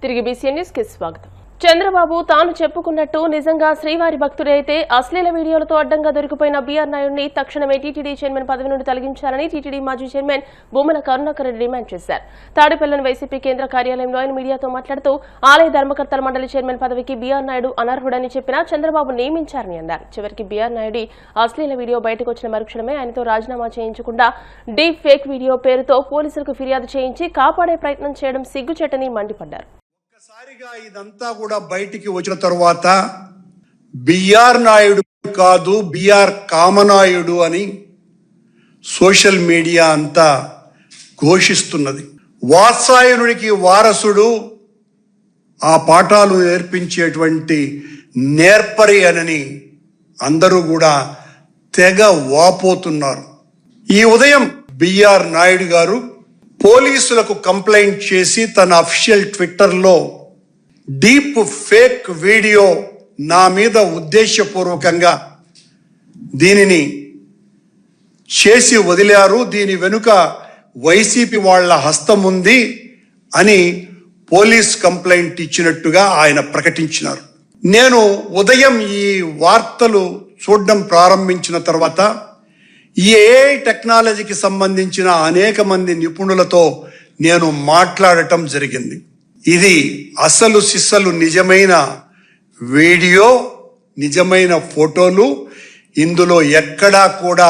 తిరిగి BCN news కి స్వాగతం. చంద్రబాబు తాను చెప్పుకున్నట్టు నిజంగా శ్రీవారి భక్తుడైతే అశ్లీల వీడియోలతో అడ్డంగా దొరికిపోయిన బీఆర్ నాయుడిని తక్షణమే టీటీడీ చైర్మన్ పదవి నుండి తొలగించాలని టీటీడీ మాజీ చైర్మన్ బొమ్మన కరుణాకర్ రెడ్డి డిమాండ్ చేశారు. తాడేపల్లిలోని వైసీపీ కేంద్ర కార్యాలయంలో ఆయన మీడియాతో మాట్లాడుతూ ఆలయ ధర్మకర్తల మండలి చైర్మన్ పదవికి బీఆర్ నాయుడు అనర్హుడని చెప్పినా చంద్రబాబు నియమించారని అన్నారు. చివరికి బీఆర్ నాయుడి అశ్లీల వీడియో బయటకు వచ్చిన మరుక్షణమే ఆయనతో రాజీనామా చేయించకుండా డీప్ ఫేక్ వీడియో పేరుతో పోలీసులకు ఫిర్యాదు చేయించి కాపాడే ప్రయత్నం చేయడం సిగ్గుచేటని మండిపడ్డారు. ఒక్కసారిగా ఇదంతా కూడా బయటికి వచ్చిన తర్వాత బీఆర్ నాయుడు కాదు బీఆర్ కామనాయుడు అని సోషల్ మీడియా అంతా ఘోషిస్తున్నది. వాత్సాయనుడికి వారసుడు ఆ పాఠాలు నేర్పించేటువంటి నేర్పరి అని అందరూ కూడా తెగ వాపోతున్నారు. ఈ ఉదయం బీఆర్ నాయుడు గారు పోలీసులకు కంప్లైంట్ చేసి తన అఫీషియల్ ట్విట్టర్లో డీప్ ఫేక్ వీడియో నా మీద ఉద్దేశపూర్వకంగా దీనిని చేసి వదిలారు, దీని వెనుక వైసీపీ వాళ్ళ హస్తం ఉంది అని పోలీస్ కంప్లైంట్ ఇచ్చినట్టుగా ఆయన ప్రకటించినారు. నేను ఉదయం ఈ వార్తలు చూడడం ప్రారంభించిన తర్వాత ఈ ఏఐ టెక్నాలజీకి సంబంధించిన అనేక మంది నిపుణులతో నేను మాట్లాడటం జరిగింది. ఇది అసలు సిస్సలు నిజమైన వీడియో, నిజమైన ఫోటోలు, ఇందులో ఎక్కడా కూడా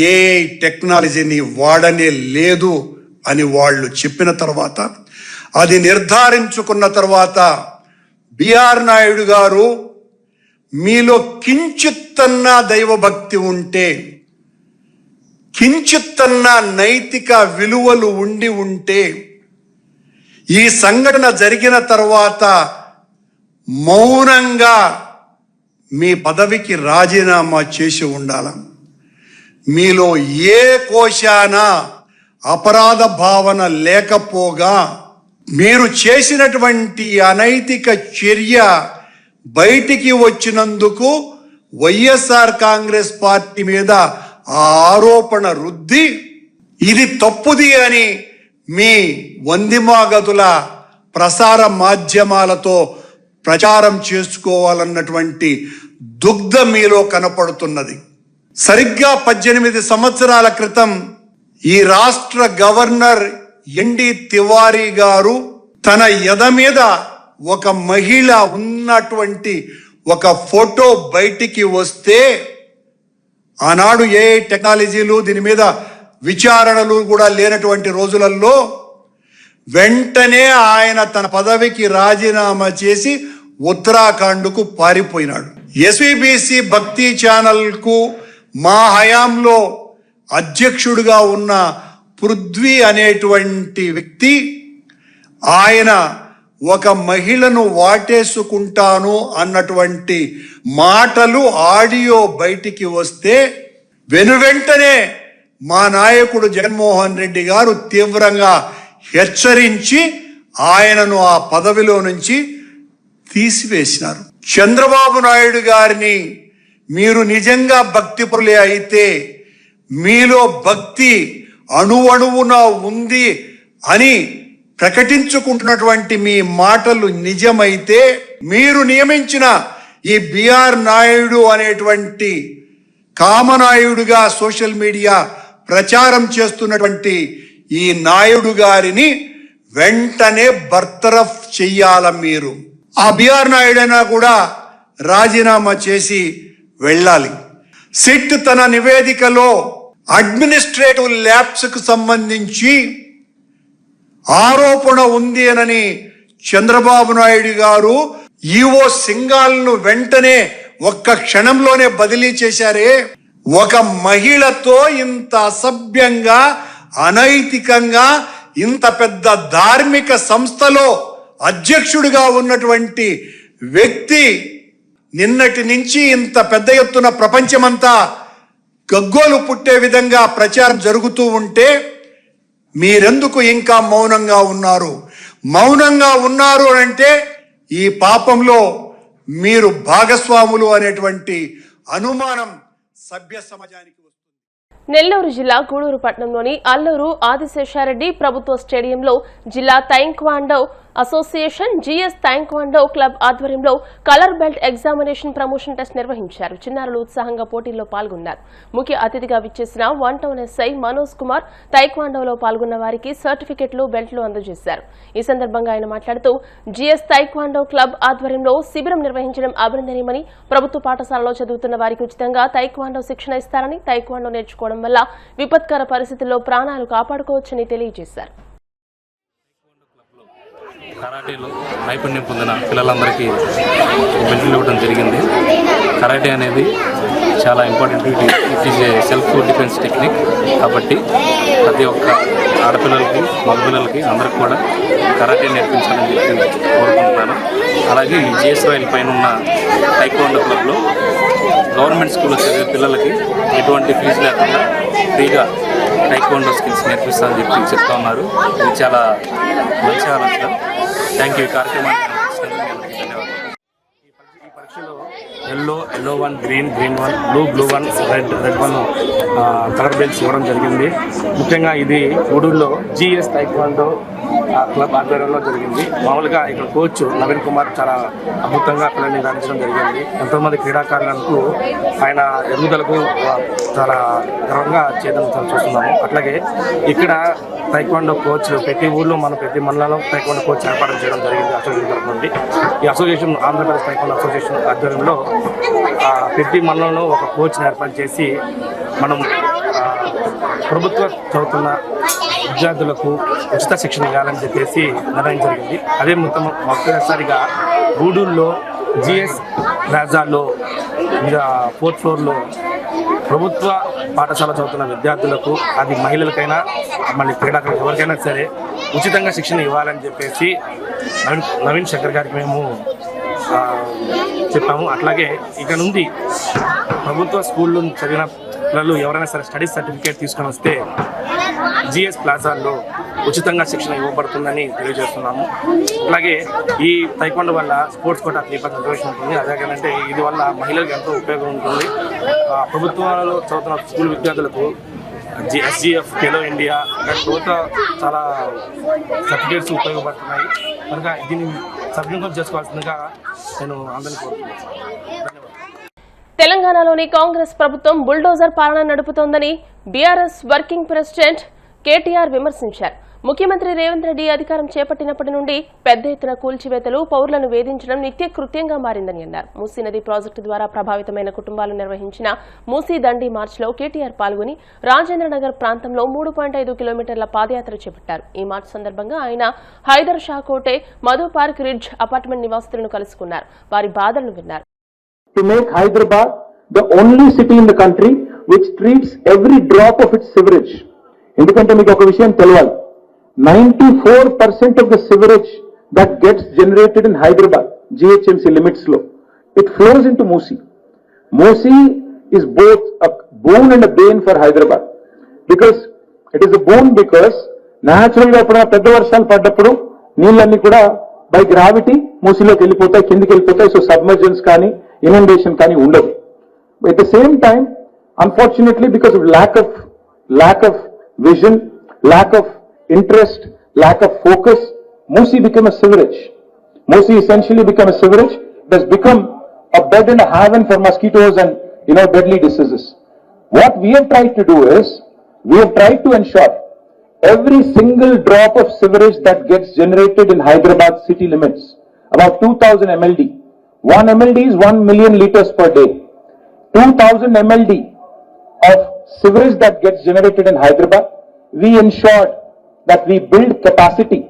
ఏఐ టెక్నాలజీని వాడనే లేదు అని వాళ్ళు చెప్పిన తర్వాత, అది నిర్ధారించుకున్న తర్వాత బీఆర్ నాయుడు గారు మీలో కించిత్తన్నా దైవభక్తి ఉంటే, కించిత్తన్న నైతిక విలువలు ఉంటే ఈ సంఘటన జరిగిన తర్వాత మౌనంగా మీ పదవికి రాజీనామా చేసి ఉండాలి. మీలో ఏ కోశాన అపరాధ భావన లేకపోగా మీరు చేసినటువంటి అనైతిక చర్య బయటికి వచ్చినందుకు వైఎస్ఆర్ కాంగ్రెస్ పార్టీ మీద ఆ ఆరోపణ రుద్ది ఇది తప్పుది అని మీ వందిమాగతుల ప్రసార మాధ్యమాలతో ప్రచారం చేసుకోవాలన్నటువంటి దుగ్ధ మీలో కనపడుతున్నది. సరిగ్గా 18 సంవత్సరాల క్రితం ఈ రాష్ట్ర గవర్నర్ ఎన్డి తివారీ గారు తన ఎద మీద ఒక మహిళ ఉన్నటువంటి ఒక ఫోటో బయటికి వస్తే, ఆనాడు ఏ టెక్నాలజీలు దీని మీద విచారణలు కూడా లేనటువంటి రోజులలో వెంటనే ఆయన తన పదవికి రాజీనామా చేసి ఉత్తరాఖండ్కు పారిపోయినాడు. ఎస్వీబీసీ భక్తి ఛానల్కు మా హయాంలో అధ్యక్షుడిగా ఉన్న పృథ్వీ అనేటువంటి వ్యక్తి, ఆయన ఒక మహిళను వాటేసుకుంటాను అన్నటువంటి మాటలు ఆడియో బయటికి వస్తే వెనువెంటనే మా నాయకుడు జగన్మోహన్ రెడ్డి గారు తీవ్రంగా హెచ్చరించి ఆయనను ఆ పదవిలో నుంచి తీసివేసినారు. చంద్రబాబు నాయుడు గారిని మీరు నిజంగా భక్తిపరులే అయితే, మీలో భక్తి అణువణువున ఉంది అని ప్రకటించుకుంటున్నటువంటి మీ మాటలు నిజమైతే, మీరు నియమించిన ఈ బీఆర్ నాయుడు అనేటువంటి కామనాయుడుగా సోషల్ మీడియా ప్రచారం చేస్తున్నటువంటి ఈ నాయుడు గారిని వెంటనే బర్తరఫ్ చెయ్యాల. మీరు ఆ బీఆర్ నాయుడైనా కూడా రాజీనామా చేసి వెళ్ళాలి. సిట్ తన నివేదికలో అడ్మినిస్ట్రేటివ్ ల్యాబ్స్ కు సంబంధించి ఆరోపణ ఉంది అని చంద్రబాబు నాయుడు గారు ఈవో సింగాల్ను వెంటనే ఒక్క క్షణంలోనే బదిలీ చేశారే. ఒక మహిళతో ఇంత అసభ్యంగా, అనైతికంగా, ఇంత పెద్ద ధార్మిక సంస్థలో అధ్యక్షుడిగా ఉన్నటువంటి వ్యక్తి నిన్నటి నుంచి ఇంత పెద్ద ఎత్తున ప్రపంచమంతా గగ్గోలు పుట్టే విధంగా ప్రచారం జరుగుతూ ఉంటే మీరెందుకు ఇంకా మౌనంగా ఉన్నారు? మౌనంగా ఉన్నారు అంటే ఈ పాపంలో మీరు భాగస్వాములు అనేటువంటి అనుమానం సభ్య సమాజానికి వస్తుంది. నెల్లూరు జిల్లా గూడూరు పట్టణంలోని అల్లూరు ఆదిశేషారెడ్డి ప్రభుత్వ స్టేడియంలో జిల్లా taekwondo association GS taekwondo club ఆధ్వర్యంలో colour belt examination promotion test నిర్వహించారు. చిన్నారులు ఉత్సాహంగా పోటీల్లో పాల్గొన్నారు. ముఖ్య అతిథిగా విచ్చేసిన 1 టౌన్ ఎస్ఐ మనోజ్ కుమార్ తాయిక్వాండోలో పాల్గొన్న వారికి సర్టిఫికెట్లు, బెల్ట్లు అందజేశారు. ఈ సందర్భంగా ఆయన మాట్లాడుతూ జిఎస్ తాయిక్వాండో క్లబ్ ఆధ్వర్యంలో శిబిరం నిర్వహించడం అభినందనీయమని, ప్రభుత్వ పాఠశాలలో చదువుతున్న వారికి ఉచితంగా తాయిక్వాండో శిక్షణ ఇస్తారని, తాయిక్వాండో నేర్చుకోవడం వల్ల విపత్కర పరిస్థితుల్లో ప్రాణాలు కాపాడుకోవచ్చని తెలియజేశారు. కరాటేలో నైపుణ్యం పొందిన పిల్లలందరికీ బెల్ట్లు ఇవ్వడం జరిగింది. కరాటే అనేది చాలా important. It is a self defence technique. కాబట్టి ప్రతి ఒక్క ఆడపిల్లలకి, మగపిల్లలకి అందరికి కూడా కరాటే నేర్పించాలని చెప్పి కోరుకుంటున్నాను. అలాగే ఈ జిఎస్ రాయల్ పైన ఉన్న తాయిక్వాండో క్లబ్లో గవర్నమెంట్ స్కూల్లో చదివే పిల్లలకి ఎటువంటి ఫీజు లేకుండా ఫ్రీగా తాయిక్వాండో స్కిల్స్ నేర్పిస్తామని చెప్పి చెప్తా ఉన్నారు. ఇది చాలా మంచి ఆలోచన. Thank you. ఈ కార్యక్రమాన్ని ధన్యవాదాలు. ఈ పరీక్షలో yellow 1, green 1, blue 1, red 1 colour belts ఇవ్వడం జరిగింది. ముఖ్యంగా ఇది గూడూరులో జిఎస్ తాయిక్వాండో క్లబ్ ఆధ్వర్యంలో జరిగింది. మామూలుగా ఇక్కడ కోచ్ నవీన్ కుమార్ చాలా అద్భుతంగా పిల్లల్ని నిర్వహించడం జరిగింది. ఎంతోమంది క్రీడాకారులకు ఆయన ఎదుగుదలకు చాలా గర్వంగా చేయడం చూస్తున్నాము. అట్లాగే ఇక్కడ తాయిక్వాండో కోచ్ ప్రతి ఊళ్ళో ప్రతి మండలంలో తాయిక్వాండో కోచ్ ఏర్పాటు చేయడం జరిగింది అసోసియేషన్ తరఫు నుండి. ఈ అసోసియేషన్ ఆంధ్రప్రదేశ్ తాయిక్వాండో అసోసియేషన్ ఆధ్వర్యంలో ప్రతి మండలంలో ఒక కోచ్ని ఏర్పాటు చేసి మనం ప్రభుత్వ చదువుతున్న విద్యార్థులకు ఉచిత శిక్షణ ఇవ్వాలని చెప్పేసి నిర్ణయం జరిగింది. అదే మొట్టమొదటిసారిగా గూడూరులో జిఎస్ ప్లాజాలో 4th ఫ్లోర్లో ప్రభుత్వ పాఠశాల చదువుతున్న విద్యార్థులకు, అది మహిళలకైనా మళ్ళీ క్రీడాకారులు ఎవరికైనా సరే ఉచితంగా శిక్షణ ఇవ్వాలని చెప్పేసి నవీన్ శంకర్ గారికి మేము చెప్పాము. అట్లాగే ఇక నుండి ప్రభుత్వ స్కూల్లో చదివిన పిల్లలు ఎవరైనా సరే స్టడీ సర్టిఫికేట్ తీసుకొని వస్తే జిఎస్ ప్లాజాల్లో ఉచితంగా శిక్షణ ఇవ్వబడుతుందని తెలియజేస్తున్నాము. అలాగే ఈ తాయిక్వాండో వల్ల స్పోర్ట్స్ కోటా 3% ఉంటుంది. అదేంటంటే ఇది వల్ల మహిళలకు ఎంతో ఉపయోగం ఉంటుంది. ప్రభుత్వాలలో చదువుతున్న స్కూల్ విద్యార్థులకు ఎస్జిఎఫ్, ఖేలో ఇండియా ప్రభుత్వ చాలా సర్టిఫికేట్స్ ఉపయోగపడుతున్నాయి. కనుక దీన్ని సద్వినియోగం చేసుకోవాల్సిందిగా నేను అందరినీ కోరుతున్నాను. ధన్యవాదాలు. తెలంగాణలోని కాంగ్రెస్ ప్రభుత్వం బుల్డోజర్ పాలన నడుపుతోందని బీఆర్ఎస్ వర్కింగ్ ప్రెసిడెంట్ కేటీఆర్ విమర్శించారు. ముఖ్యమంత్రి రేవంత్ రెడ్డి అధికారం చేపట్టినప్పటి నుండి పెద్ద ఎత్తున కూల్చివేతలు, పౌరులను వేధించడం నిత్య కృత్యంగా మారిందని అన్నారు. మూసీ నది ప్రాజెక్టు ద్వారా ప్రభావితమైన కుటుంబాలు నిర్వహించిన మూసీ దండి మార్చ్లో కేటీఆర్ పాల్గొని రాజేంద్రనగర్ ప్రాంతంలో 3.5 కిలోమీటర్ల పాదయాత్ర చేపట్టారు. ఈ మార్చ్ సందర్భంగా ఆయన హైదర్ షా కోటే, మధు పార్క్ రిడ్జ్ అపార్ట్మెంట్ నివాసితులను కలుసుకున్నారు. వారి బాధలను విన్నారు. To make Hyderabad the only city in the country which treats every drop of its sewerage. ఎందుకంటే మీకు ఒక విషయం తెలియాలి, 94% of the sewerage that gets generated in Hyderabad, GHMC limits lo, it flows into Moosi. Moosi is both a boon and a bane for Hyderabad. Because it is a boon because natural గా ఇప్పుడు పెద్ద వర్షాలు పడ్డప్పుడు నీళ్ళన్నీ కూడా by gravity మూసీలోకి వెళ్ళిపోతాయి, కిందికి వెళ్ళిపోతాయి. సో సబ్మర్జెన్స్ కానీ inundation కానీ ఉండదు. At the same time, unfortunately, because of lack of vision, lack of interest, lack of focus, Moosi became a sewerage. Moosi essentially became a sewerage. It has become a bed and a haven for mosquitoes and deadly diseases. What we have tried to do is, we have tried to ensure every single drop of sewerage that gets generated in Hyderabad city limits, about 2000 MLD. 1 MLD is 1 million liters per day. 2000 MLD of sewage that gets generated in Hyderabad, we ensured that we build capacity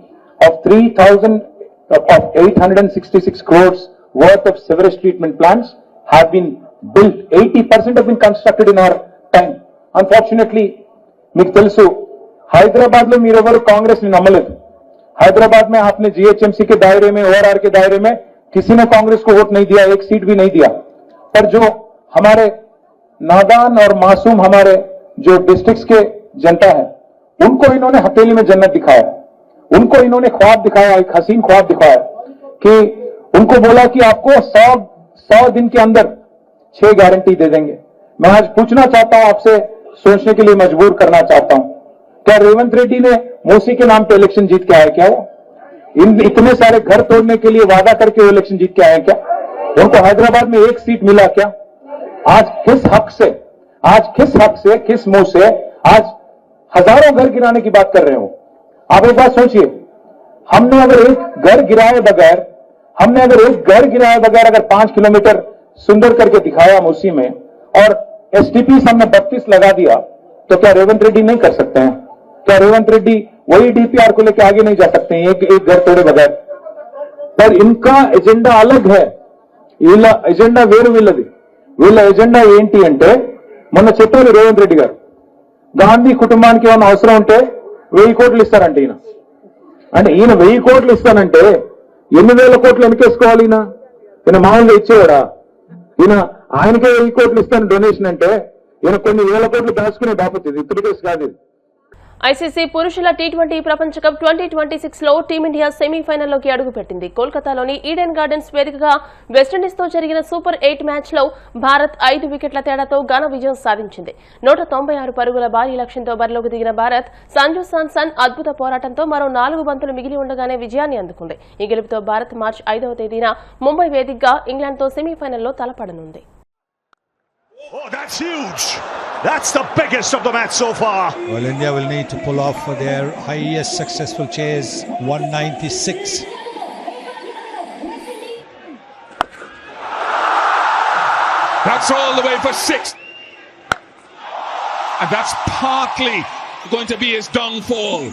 of 866 crores worth of sewage treatment plants have been built. 80% have been constructed in our time. Unfortunately, మీకు తెలుసు हैदराबाद में మీరెవరు कांग्रेस ने నమ్మలేదు. हैदराबाद में आपने GHMC के दायरे में, ओआरआर के दायरे में किसी ने कांग्रेस को वोट नहीं दिया, एक सीट भी नहीं दिया. पर जो हमारे नादान और मासूम हमारे जो डिस्ट्रिक्ट्स के जनता है, उनको इन्होंने हथेली में जन्नत दिखाया. उनको इन्होंने ख्वाब दिखाया, एक हसीन ख्वाब दिखाया कि उनको बोला कि आपको 100 दिन के अंदर 6 गारंटी दे देंगे. मैं आज पूछना चाहता हूं, आपसे सोचने के लिए मजबूर करना चाहता हूं, क्या रेवंत रेड्डी ने मूसी के नाम पे इलेक्शन जीत के आया? क्या इतने सारे घर तोड़ने के लिए वादा करके वो इलेक्शन जीत के आए क्या? उनको हैदराबाद में एक सीट मिला क्या? आज किस हक से, किस मुंह से आज हजारों घर गिराने की बात कर रहे हो? आप एक बात सोचिए, हमने अगर एक घर गिराए बगैर अगर 5 किलोमीटर सुंदर करके दिखाया मूसी में और एसटीपी हमने 32 लगा दिया, तो क्या रेवंत रेड्डी नहीं कर सकते हैं? क्या रेवंत रेड्डी वही डीपीआर को लेकर आगे नहीं जा सकते हैं एक घर तोड़े बगैर? पर इनका एजेंडा अलग है. వీళ్ళ ఎజెండా వేరు వీళ్ళ ఎజెండా ఏంటి అంటే, మొన్న చెప్పారు రేవంత్ రెడ్డి గారు, గాంధీ కుటుంబానికి ఏమైనా అవసరం ఉంటే 1000 కోట్లు ఇస్తారంటే ఈయన. అంటే ఈయన 1000 కోట్లు ఇస్తానంటే ఎన్ని వేల కోట్లు వెనకేసుకోవాలి? ఈయన మామూలుగా ఇచ్చేవాడా? ఆయనకే 1000 కోట్లు ఇస్తాను డొనేషన్ అంటే ఈయన కొన్ని వేల కోట్లు దాచుకునే బాపతి. ఇది ఇతర కేసు కాదు. ఐసీసీ పురుషుల టీ20 ప్రపంచ కప్ 2026 లో టీమిండియా సెమీఫైనల్లోకి అడుగుపెట్టింది. కోల్కతాలోని ఈడెన్ గార్డెన్స్ వేదికగా వెస్టిండీస్ తో జరిగిన సూపర్ 8 మ్యాచ్ లో భారత్ 5 వికెట్ల తేడాతో ఘన విజయం సాధించింది. 196 పరుగుల భారీ లక్ష్యంతో బరిలోకి దిగిన భారత్ సంజు సామ్సన్ అద్భుత పోరాటంతో మరో 4 బంతులు మిగిలి ఉండగానే విజయాన్ని అందుకుంది. ఈ గెలుపుతో భారత్ మార్చి 5వ తేదీన ముంబై వేదికగా ఇంగ్లాండ్తో సెమీఫైనల్లో తలపడనుంది. Oh, that's huge. That's the biggest of the match so far. Well, India will need to pull off their highest successful chase, 196. That's all the way for 6. And that's partly going to be his downfall.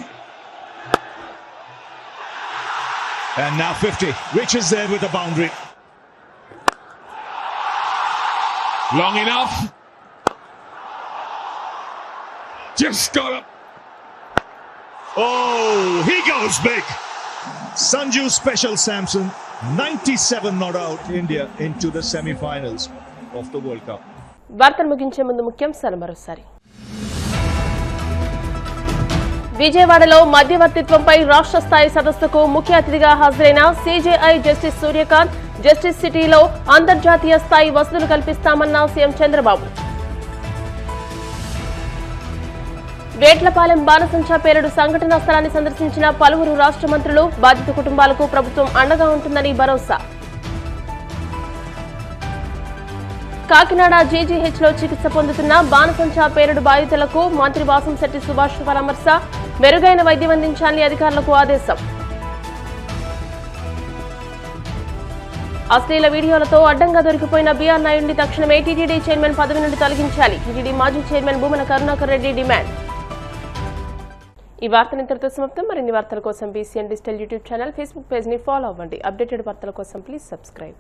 And now 50 reaches there with the boundary. Long enough. Just got up. Oh, he goes big. Sanju Special Samson, 97 not out. India into the semi-finals of the World Cup. వార్తలు ముగించే ముందు ముఖ్యాంశాలు మరోసారి. విజయవాడలో మధ్యవర్తిత్వంపై రాష్ట్ర స్థాయి సదస్సుకు ముఖ్య అతిథిగా హాజరైన సీజేఐ జస్టిస్ సూర్యకాంత్, జస్టిస్ సిటీలో అంతర్జాతీయ స్థాయి వసతులు కల్పిస్తామన్న సీఎం చంద్రబాబు. వేట్లపాలెం బాణసంచా పేలుడు సంఘటనా స్థలాన్ని సందర్శించిన పలువురు రాష్ట్ర మంత్రులు, బాధిత కుటుంబాలకు ప్రభుత్వం అండగా ఉంటుందని భరోసా. కాకినాడ జీజీహెచ్లో చికిత్స పొందుతున్న బాణసంచా పేలుడు బాధితులకు మంత్రి వాసంశెట్టి సుభాష్ పరామర్శ, మెరుగైన వైద్యం అందించాలని అధికారులకు ఆదేశం. అశ్లీల వీడియోలతో అడ్డంగా దొరికిపోయిన బీఆర్ నాయుడిని తక్షణమే టీటీడీ చైర్మన్ పదవి నుండి తొలగించాలి. టీటీడీ మాజీ చైర్మన్ భూమన కరుణాకర్ రెడ్డి డిమాండ్. ఈ వార్తలు ఇంతటితో సమాప్తం. మరిన్ని వార్తల కోసం BCN digital YouTube channel, Facebook page ని ఫాలో అవ్వండి. అప్డేటెడ్ వార్తల కోసం ప్లీజ్ సబ్స్క్రైబ్.